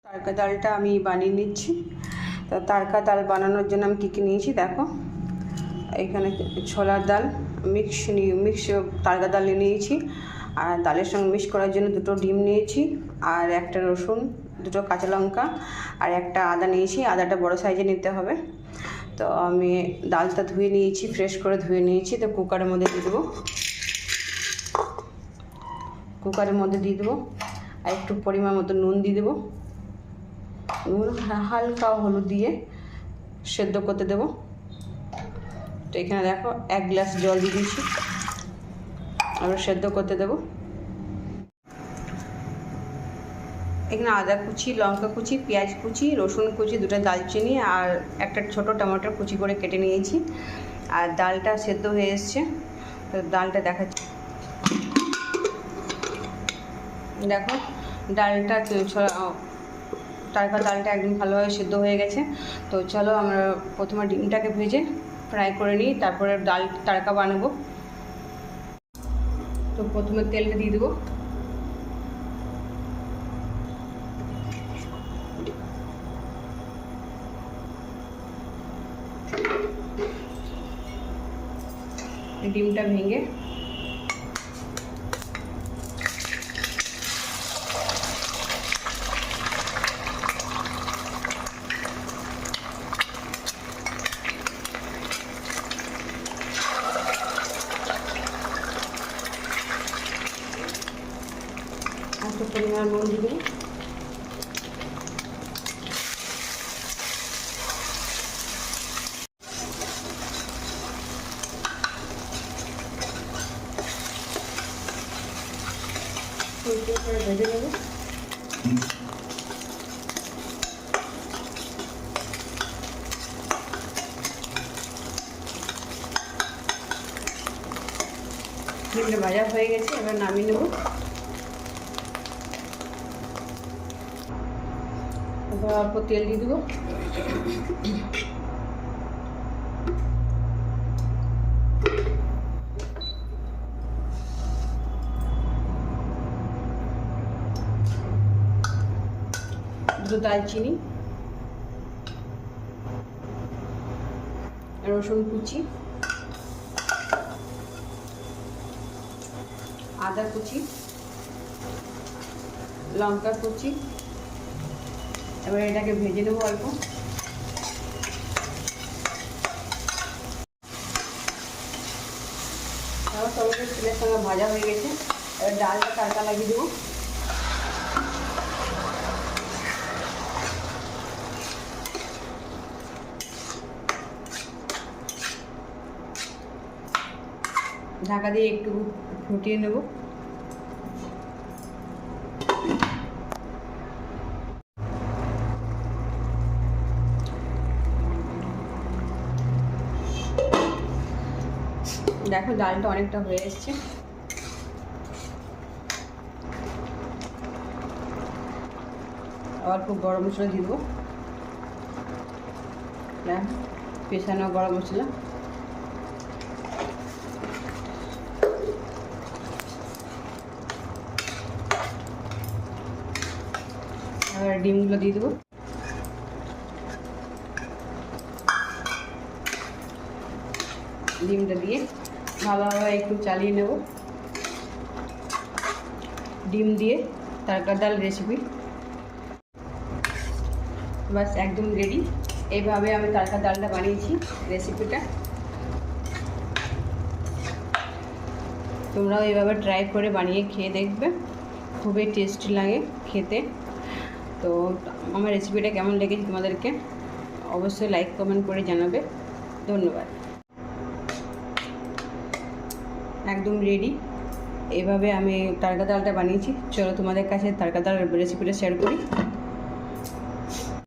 তারকা ডালটা আমি বানিয়ে নিচ্ছি। তো তারকা ডাল বানানোর জন্য আমি কী কী নিয়েছি দেখো। এখানে ছোলার ডাল মিক্স তারকা ডাল নিয়েছি, আর ডালের সঙ্গে মিক্স করার জন্য 2টো ডিম নিয়েছি, আর একটা রসুন, 2টো কাঁচা লঙ্কা, আর একটা আদা নিয়েছি। আদাটা বড় সাইজে নিতে হবে। তো আমি ডালটা ধুয়ে নিয়েছি, ফ্রেশ করে ধুয়ে নিয়েছি। তো কুকারের মধ্যে দিয়ে দেবো, আর একটু পরিমাণ মতো নুন দিয়ে দেবো, হালকা হলুদ দিয়ে সেদ্ধ করতে দেবো। তো এখানে দেখো 1 গ্লাস জল দিয়ে দিয়েছি, আবার সেদ্ধ করতে দেবো। এখানে আদা কুচি, লঙ্কা কুচি, পেঁয়াজ কুচি, রসুন কুচি, 2টা দালচিনি আর একটা ছোট টমেটো কুচি করে কেটে নিয়েছি। আর ডালটা সেদ্ধ হয়ে এসছে। তো ডালটা দেখাচ্ছি, দেখো ডালটা তারকা ডালটা একদম ভালোভাবে সেদ্ধ হয়ে গেছে। তো চলো আমরা প্রথমে ডিমটাকে ভেজে ফ্রাই করে নিই, তারপরে তারকা বানাবো। তো প্রথমে তেলটা দিয়ে দেবো, ডিমটা ভেঙে একটু পরিমাণ নুন দিয়ে দেবো, করে ভেজে নেবো। ডিমটা ভাজা হয়ে গেছে, এবার নামিয়ে নেবো। এবার অল্প তেল দিয়ে দেবো, দুটো দালচিনি, রসুন কুচি, আদা কুচি, লঙ্কা কুচি। এবার এটাকে ভেজে নেবো অল্প। টমেটো তেলের সঙ্গে ভাজা হয়ে গেছে, এবার ডালটা তারকা লাগিয়ে দেবো। ঢাকা দিয়ে একটু ফুটিয়ে নেব। দেখো ডালটা অনেকটা হয়ে এসছে। অল্প গরম মশলা দিয়ে দেবো, পেছানো গরম মশলা। আর ডিমগুলো দিয়ে দেবো, ডিমটা দিয়ে ভালোভাবে একটু চালিয়ে নেব। ডিম দিয়ে তারকা ডাল রেসিপি বাস একদম রেডি। এইভাবে আমি তারকা ডালটা বানিয়েছি রেসিপিটা। তোমরাও এইভাবে ট্রাই করে বানিয়ে খেয়ে দেখবে, খুবই টেস্টি লাগে খেতে। তো আমার রেসিপিটা কেমন লেগেছে তোমাদেরকে অবশ্যই লাইক কমেন্ট করে জানাবে। ধন্যবাদ। একদম রেডি। এভাবে আমি তারকা ডালটা বানিয়েছি। চলো তোমাদের কাছে তারকা ডাল রেসিপিটা শেয়ার করি।